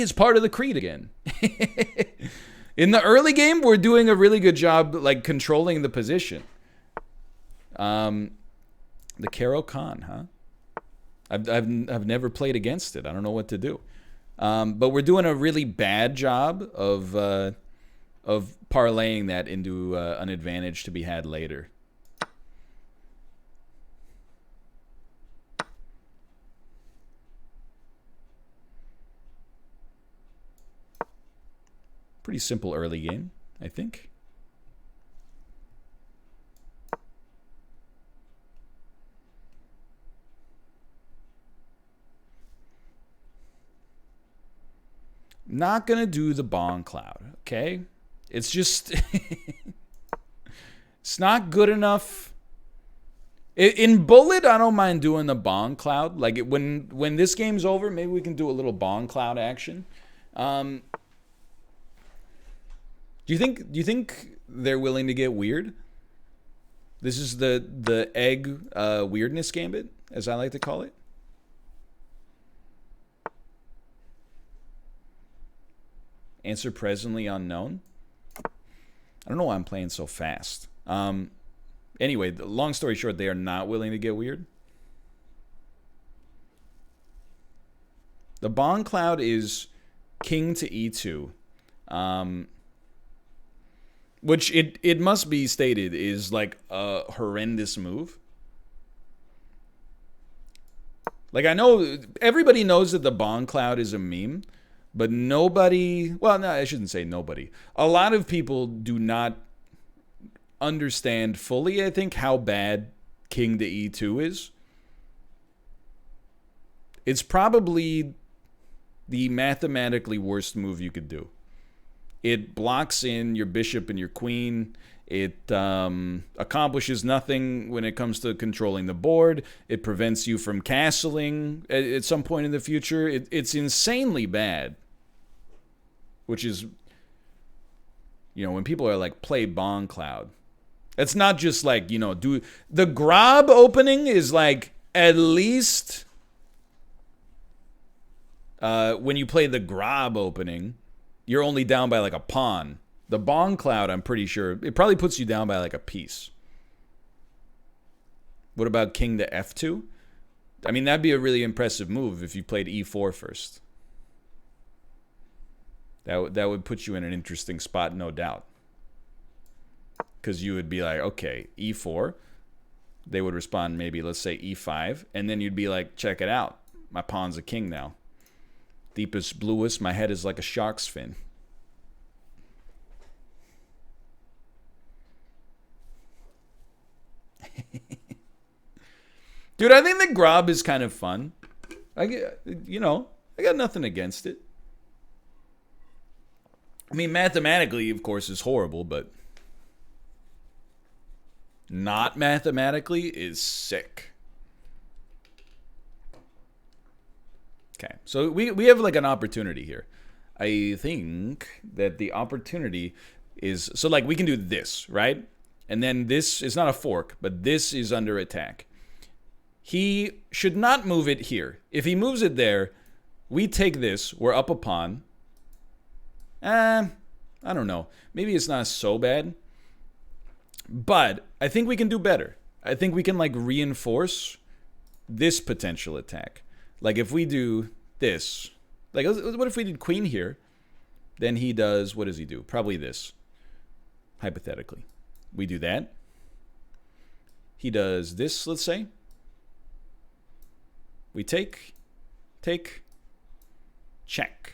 is part of the creed again. In the early game, we're doing a really good job, like, controlling the position. The Caro Khan, huh? I've never played against it. I don't know what to do. But we're doing a really bad job of parlaying that into an advantage to be had later. Pretty simple early game, I think. Not gonna do the Bong Cloud, okay? It's just... it's not good enough. In Bullet, I don't mind doing the Bong Cloud. Like, when this game's over, maybe we can do a little Bong Cloud action. Do you think they're willing to get weird? This is the egg weirdness gambit, as I like to call it. Answer presently unknown. I don't know why I'm playing so fast. Anyway, long story short, they are not willing to get weird. The Bong Cloud is king to e2. Which it must be stated is like a horrendous move. Like, I know everybody knows that the Bong Cloud is a meme, but nobody, well, no, I shouldn't say nobody. A lot of people do not understand fully, I think, how bad king to e2 is. It's probably the mathematically worst move you could do. It blocks in your bishop and your queen. It accomplishes nothing when it comes to controlling the board. It prevents you from castling at some point in the future. It's insanely bad. Which is, you know, when people are like, play Bong Cloud. It's not just like, you know, do... The Grub opening is like, at least... when you play the Grub opening... You're only down by like a pawn. The Bong Cloud, I'm pretty sure, it probably puts you down by like a piece. What about king to f2? I mean, that'd be a really impressive move if you played e4 first. That would put you in an interesting spot, no doubt. Because you would be like, okay, e4. They would respond maybe, let's say e5. And then you'd be like, check it out. My pawn's a king now. Deepest, bluest, my head is like a shark's fin. Dude, I think the Grub is kind of fun. I got nothing against it. I mean, mathematically, of course, is horrible, but not mathematically is sick. Okay, so we have like an opportunity here. I think that the opportunity is... So like we can do this, right? And then this is not a fork, but this is under attack. He should not move it here. If he moves it there, we take this. We're up a pawn. I don't know. Maybe it's not so bad. But I think we can do better. I think we can like reinforce this potential attack. Like, if we do this, like, what if we did queen here? Then he does, what does he do? Probably this, hypothetically. We do that. He does this, let's say. We take, check.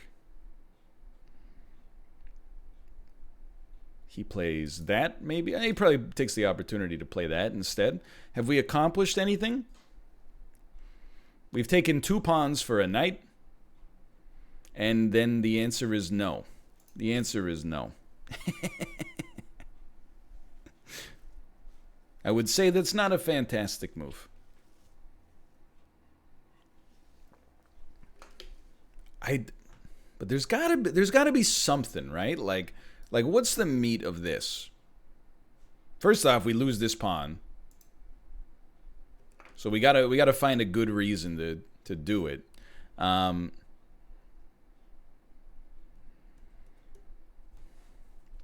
He plays that, maybe. He probably takes the opportunity to play that instead. Have we accomplished anything? We've taken 2 pawns for a knight. And then the answer is no. The answer is no. I would say that's not a fantastic move. But there's gotta be something, right? Like what's the meat of this? First off, we lose this pawn. So we gotta find a good reason to do it.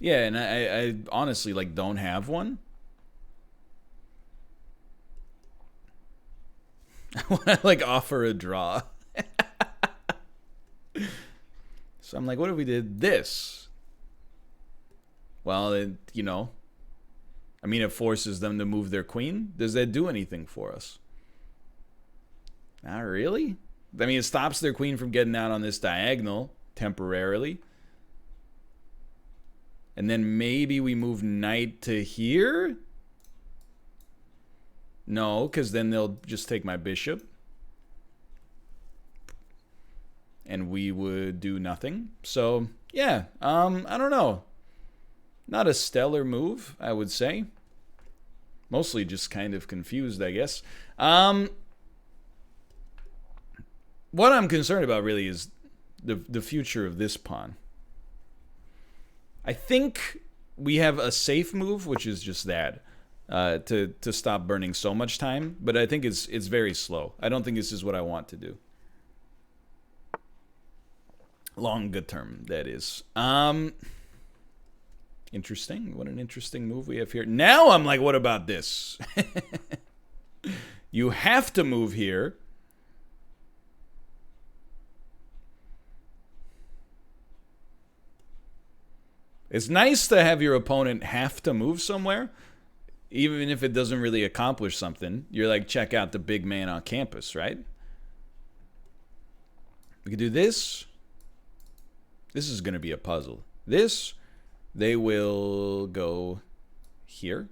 Yeah, and I honestly, like, don't have one. I want to, like, offer a draw. So I'm like, what if we did this? Well, it, you know, I mean, it forces them to move their queen. Does that do anything for us? Not really. I mean, it stops their queen from getting out on this diagonal temporarily. And then maybe we move knight to here? No, because then they'll just take my bishop. And we would do nothing. So, yeah, I don't know. Not a stellar move, I would say. Mostly just kind of confused, I guess. What I'm concerned about really is the future of this pawn. I think we have a safe move, which is just that, to stop burning so much time. But I think it's very slow. I don't think this is what I want to do. Long good term, that is. Interesting. What an interesting move we have here. Now I'm like, what about this? You have to move here. It's nice to have your opponent have to move somewhere, even if it doesn't really accomplish something. You're like, check out the big man on campus, right? We could do this. This is going to be a puzzle. This, they will go here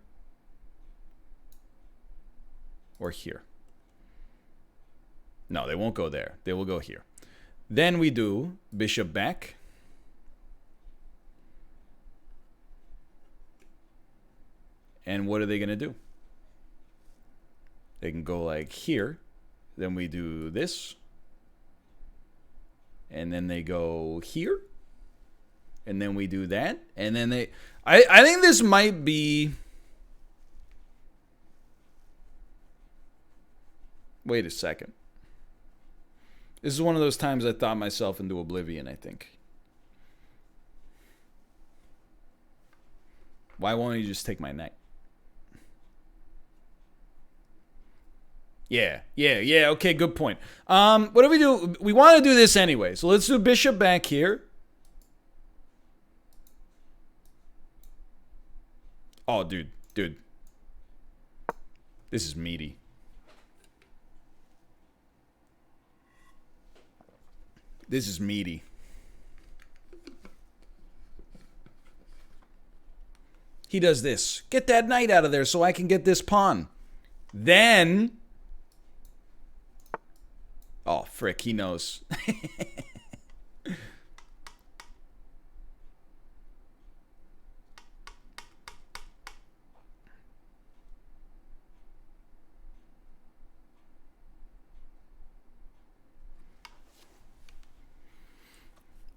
or here. No, they won't go there. They will go here. Then we do bishop back. And what are they going to do? They can go like here. Then we do this. And then they go here. And then we do that. And then they... I think this might be... Wait a second. This is one of those times I thought myself into oblivion, I think. Why won't he just take my knight? Yeah, okay, good point. What do we do? We want to do this anyway, so let's do bishop back here. Oh, dude. This is meaty. This is meaty. He does this. Get that knight out of there so I can get this pawn. Then... Oh, frick, he knows.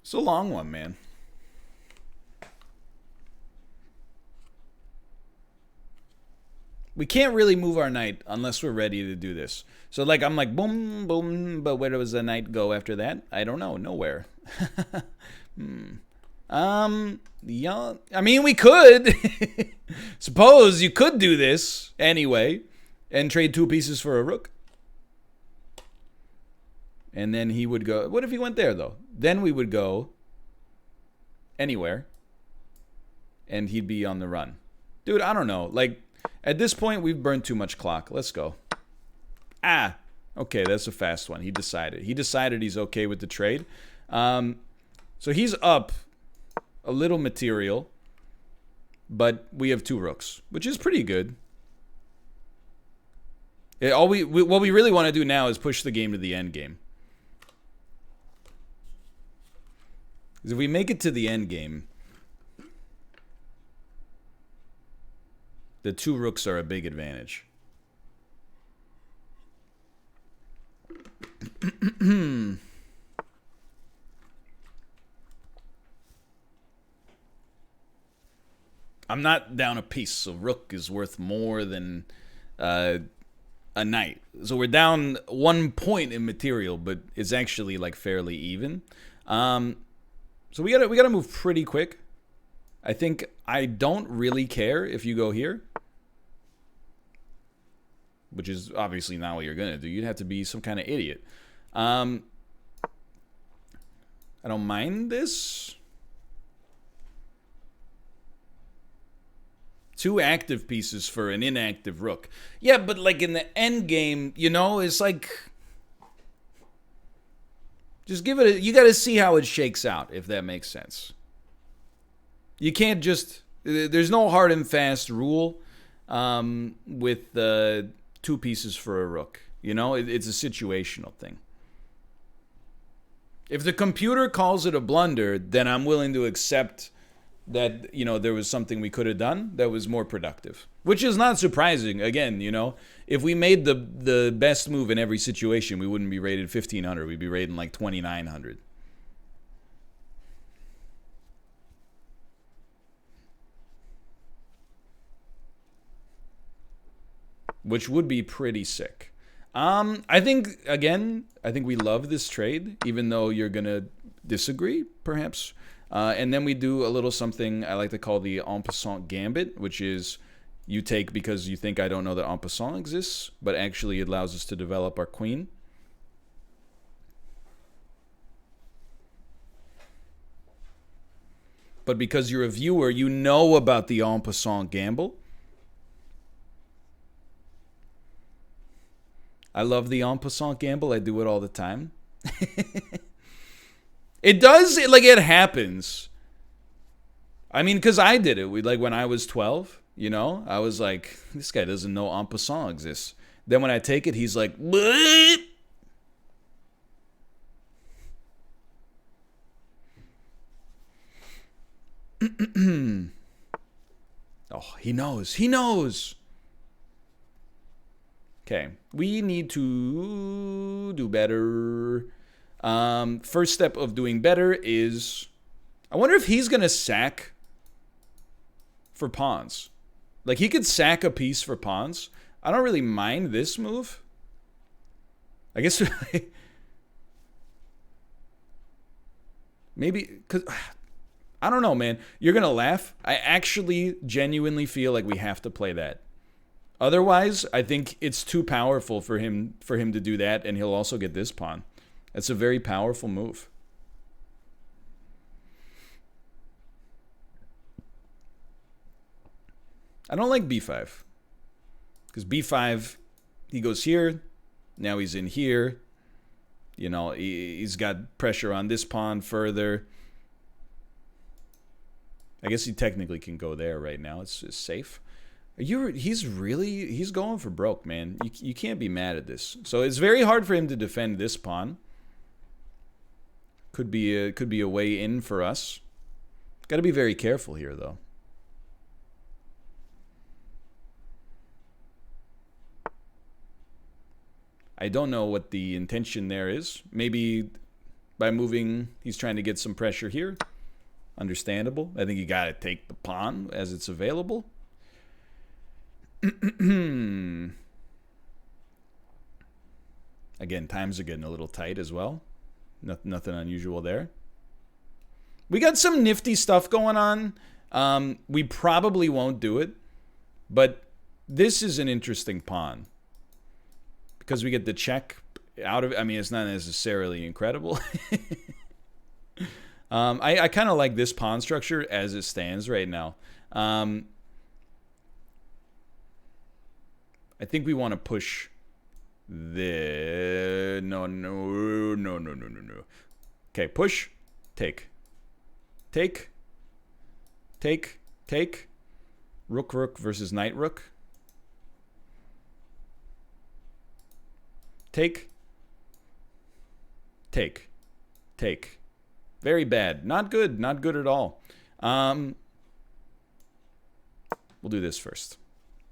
It's a long one, man. We can't really move our knight unless we're ready to do this. So, like, I'm like, boom, boom, but where does the knight go after that? I don't know. Nowhere. Yeah, I mean, we could. Suppose you could do this anyway and trade 2 pieces for a rook. And then he would go... What if he went there, though? Then we would go anywhere. And he'd be on the run. Dude, I don't know. Like, at this point, we've burned too much clock. Let's go. Ah! Okay, that's a fast one. He decided. He decided he's okay with the trade. So he's up a little material. But we have 2 rooks, which is pretty good. What we really want to do now is push the game to the end game. Because if we make it to the end game, the 2 rooks are a big advantage. I'm not down a piece, so rook is worth more than a knight. So we're down 1 point in material, but it's actually like fairly even. So we gotta move pretty quick. I think I don't really care if you go here, which is obviously not what you're going to do. You'd have to be some kind of idiot. I don't mind this. 2 active pieces for an inactive rook. Yeah, but like in the end game, you know, it's like... Just give it you got to see how it shakes out, if that makes sense. You can't just... There's no hard and fast rule with 2 pieces for a rook. You know, it's a situational thing. If the computer calls it a blunder, then I'm willing to accept that, you know, there was something we could have done that was more productive. Which is not surprising. Again, you know, if we made the best move in every situation, we wouldn't be rated 1,500. We'd be rated like 2,900. Which would be pretty sick. I think we love this trade, even though you're going to disagree, perhaps. And then we do a little something I like to call the en passant gambit, which is you take because you think I don't know that en passant exists, but actually it allows us to develop our queen. But because you're a viewer, you know about the en passant gamble. I love the en passant gamble. I do it all the time. It does, it happens. I mean, because I did it. When I was 12, you know, I was like, this guy doesn't know en passant exists. Then when I take it, he's like, what? Oh, he knows. He knows. Okay, we need to do better. First step of doing better is... I wonder if he's going to sack for pawns. Like, he could sack a piece for pawns. I don't really mind this move. I guess... maybe... Because... I don't know, man. You're going to laugh. I actually genuinely feel like we have to play that. Otherwise, I think it's too powerful for him to do that, and he'll also get this pawn. That's a very powerful move. I don't like b5. Because b5, he goes here. Now he's in here. You know, he's got pressure on this pawn further. I guess he technically can go there right now. It's safe. He's going for broke, man. You can't be mad at this. So it's very hard for him to defend this pawn. Could be a way in for us. Got to be very careful here, though. I don't know what the intention there is. Maybe by moving, he's trying to get some pressure here. Understandable. I think you got to take the pawn as it's available. Again, times are getting a little tight as well. Nothing unusual there. We got some nifty stuff going on. We probably won't do it, but this is an interesting pawn because we get the check out of it. I mean, it's not necessarily incredible. I kind of like this pawn structure as it stands right now. I think we want to push the... No. Okay, push. Take. Rook versus knight rook. Take. Very bad. Not good. Not good at all. We'll do this first.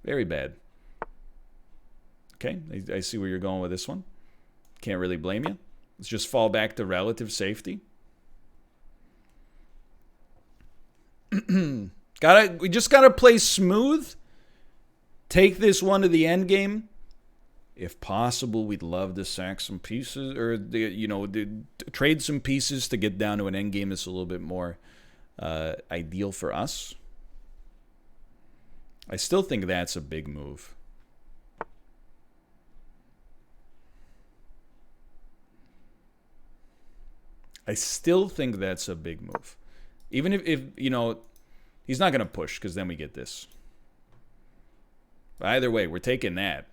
Very bad. Okay, I see where you're going with this one. Can't really blame you. Let's just fall back to relative safety. We just gotta play smooth. Take this one to the end game. If possible, we'd love to sack some pieces, or trade some pieces to get down to an end game that's a little bit more ideal for us. I still think that's a big move. I still think that's a big move. Even if you know, he's not going to push because then we get this. But either way, we're taking that.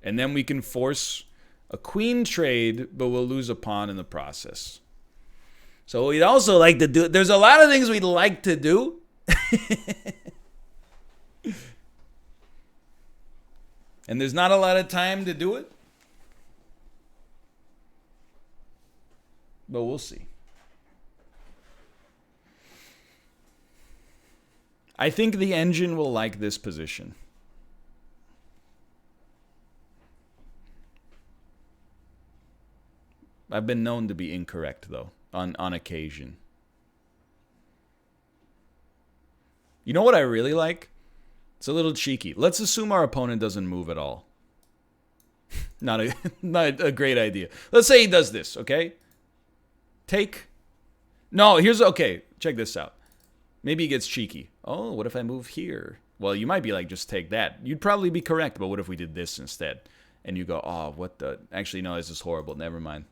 And then we can force a queen trade, but we'll lose a pawn in the process. So we'd also like to do... There's a lot of things we'd like to do. And there's not a lot of time to do it. But we'll see. I think the engine will like this position. I've been known to be incorrect, though, on occasion. You know what I really like? It's a little cheeky. Let's assume our opponent doesn't move at all. not a great idea. Let's say he does this, okay? Take. No, here's... Okay, check this out. Maybe he gets cheeky. Oh, what if I move here? Well, you might be like, just take that. You'd probably be correct, but what if we did this instead? And you go, oh, what the... Actually, no, this is horrible. Never mind.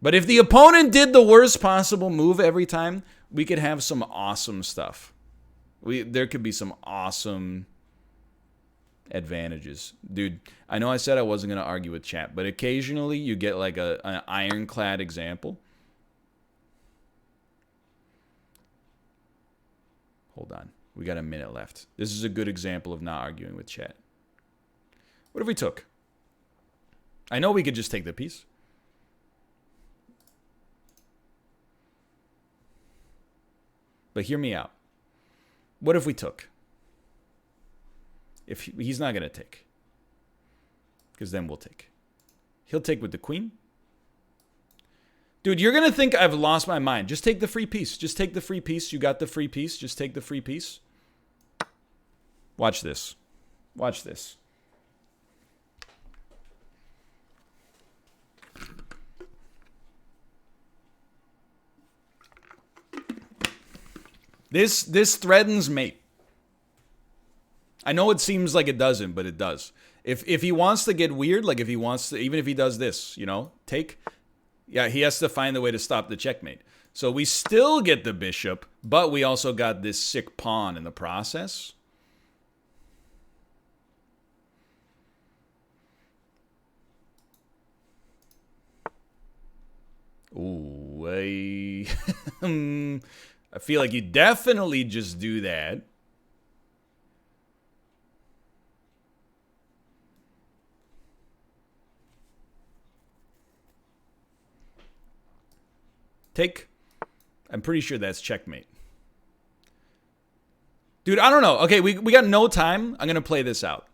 But if the opponent did the worst possible move every time, we could have some awesome stuff. There could be some awesome advantages. Dude, I know I said I wasn't going to argue with chat, but occasionally you get like an ironclad example. Hold on. We got a minute left. This is a good example of not arguing with chat. What if we took? I know we could just take the piece. But hear me out. What if we took? If he's not going to take. Because then we'll take. He'll take with the queen. Dude, you're going to think I've lost my mind. Just take the free piece. Just take the free piece. You got the free piece. Just take the free piece. Watch this. Watch this. This threatens mate. I know it seems like it doesn't, but it does. If he wants to get weird, like if he wants to, even if he does this, you know, take, yeah, he has to find a way to stop the checkmate. So we still get the bishop, but we also got this sick pawn in the process. Ooh, I feel like you definitely just do that. Take. I'm pretty sure that's checkmate. Dude, I don't know. Okay, we got no time. I'm going to play this out.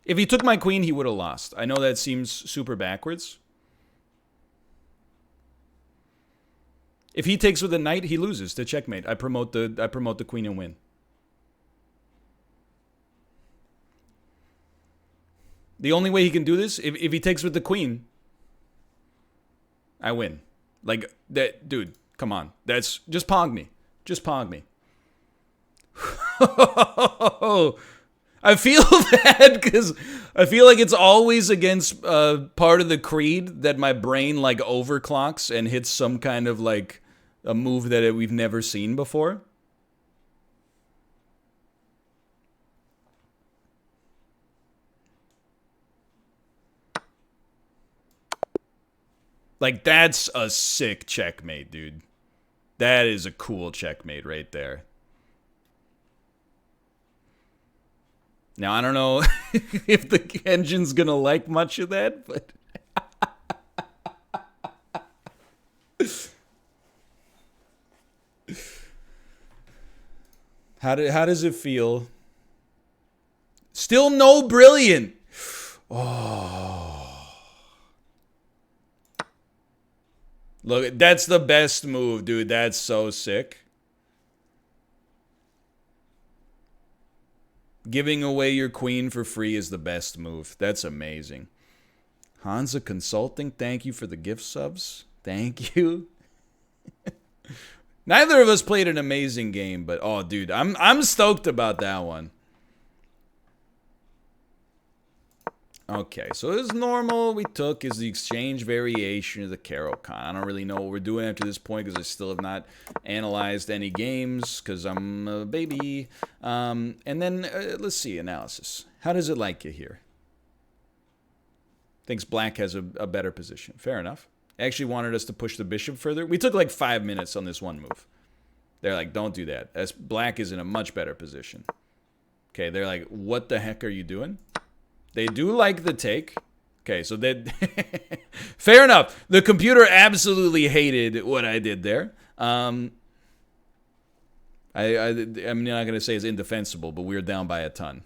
If he took my queen, he would have lost. I know that seems super backwards. If he takes with a knight, he loses to checkmate. I promote the queen and win. The only way he can do this, if he takes with the queen, I win. Like that, dude. Come on, that's just pong me. Just pong me. I feel bad because I feel like it's always against part of the creed that my brain like overclocks and hits some kind of like a move that we've never seen before. Like, that's a sick checkmate, dude. That is a cool checkmate right there. Now, I don't know if the engine's gonna like much of that, but... How does it feel? Still no brilliant. Oh. Look, that's the best move, dude. That's so sick. Giving away your queen for free is the best move. That's amazing. Hansa Consulting, thank you for the gift subs. Thank you. Neither of us played an amazing game, but oh, dude, I'm stoked about that one. Okay, so as normal, we took is the exchange variation of the Carocon. I don't really know what we're doing after this point because I still have not analyzed any games because I'm a baby. And then, let's see, analysis. How does it like you here? Thinks black has a better position. Fair enough. Actually wanted us to push the bishop further. We took like 5 minutes on this one move. They're like, don't do that. As black is in a much better position. Okay, they're like, what the heck are you doing? They do like the take. Okay, so they... Fair enough. The computer absolutely hated what I did there. I'm not going to say it's indefensible, but we were down by a ton.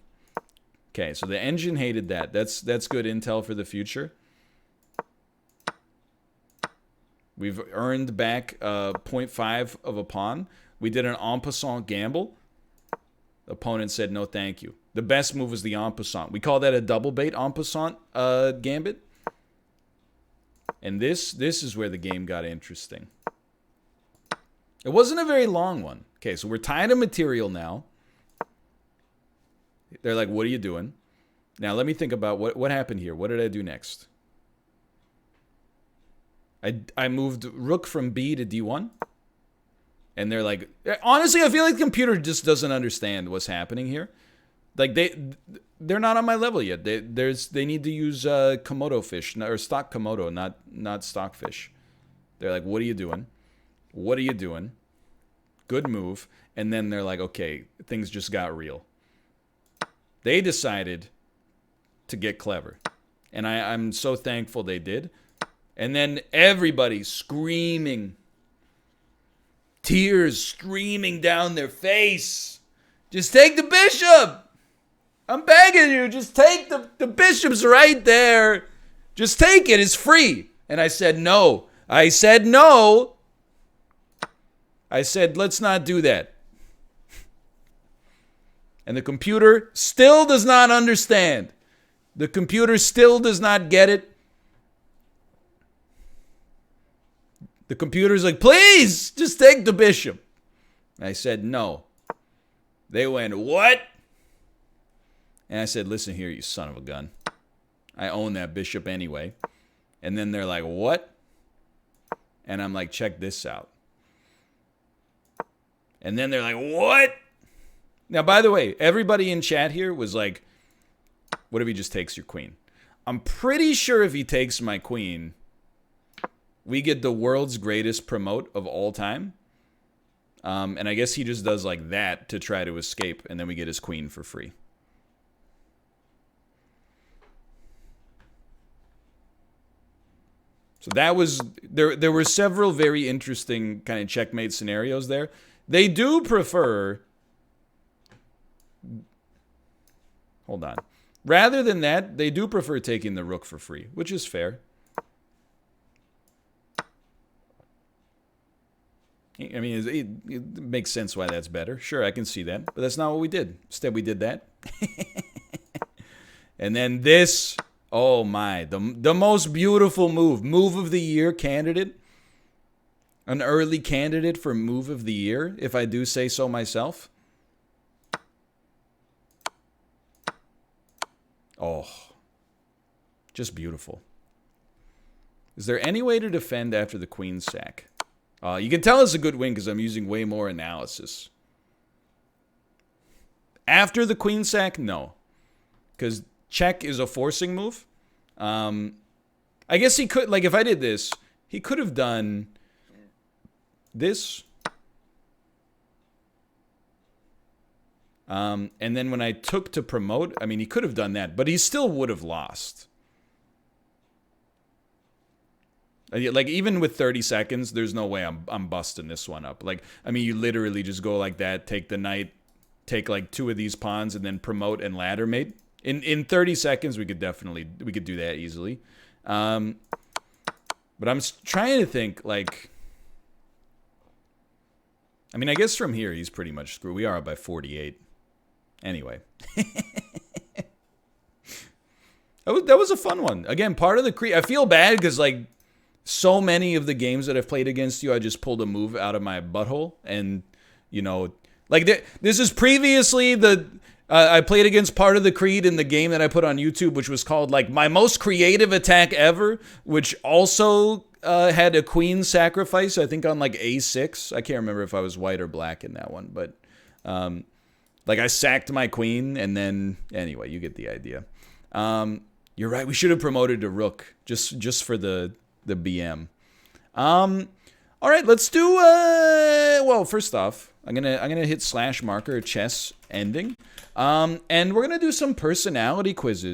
Okay, so the engine hated that. That's good intel for the future. We've earned back 0.5 of a pawn. We did an en passant gamble. Opponent said no thank you. The best move was the en passant. We call that a double bait en passant gambit. And this is where the game got interesting. It wasn't a very long one. Okay, so we're tied to material now. They're like, what are you doing? Now let me think about what happened here. What did I do next? I moved rook from B to D1. And they're like, honestly, I feel like the computer just doesn't understand what's happening here. Like they're not on my level yet. They need to use Komodo fish or stock Komodo, not stock fish. They're like, what are you doing? What are you doing? Good move. And then they're like, okay, things just got real. They decided to get clever. And I'm so thankful they did. And then everybody screaming. Tears streaming down their face. Just take the bishop. I'm begging you. Just take the bishop's right there. Just take it. It's free. And I said no. I said no. I said let's not do that. And the computer still does not understand. The computer still does not get it. The computer's like, please, just take the bishop. I said, no. They went, what? And I said, listen here, you son of a gun. I own that bishop anyway. And then they're like, what? And I'm like, check this out. And then they're like, what? Now, by the way, everybody in chat here was like, what if he just takes your queen? I'm pretty sure if he takes my queen, we get the world's greatest promote of all time. And I guess he just does like that to try to escape, and then we get his queen for free. So that was... There were several very interesting kind of checkmate scenarios there. They do prefer... Hold on. Rather than that, they do prefer taking the rook for free, which is fair. I mean, it makes sense why that's better. Sure, I can see that. But that's not what we did. Instead, we did that. And then this, oh my, the most beautiful move. Move of the year candidate. An early candidate for move of the year, if I do say so myself. Oh, just beautiful. Is there any way to defend after the queen sack? You can tell it's a good win because I'm using way more analysis. After the queen sack, no. Because check is a forcing move. I guess he could, like if I did this, he could have done this. And then when I took to promote, I mean, he could have done that, but he still would have lost. Like, even with 30 seconds, there's no way I'm busting this one up. Like, I mean, you literally just go like that, take the knight, take like 2 of these pawns, and then promote and ladder mate. In 30 seconds, we could do that easily. But I'm trying to think, like... I mean, I guess from here, he's pretty much screwed. We are up by 48. Anyway. That was a fun one. Again, part of the I feel bad because like so many of the games that I've played against you, I just pulled a move out of my butthole, and you know, like this is previously the. I played against part of the Creed in the game that I put on YouTube, which was called like my most creative attack ever, which also had a queen sacrifice, I think on like A6. I can't remember if I was white or black in that one, but like I sacked my queen, and then anyway, you get the idea. You're right. We should have promoted to Rook just for the BM. All right, let's do. Well, first off, I'm gonna hit / marker chess ending. And we're gonna do some personality quizzes.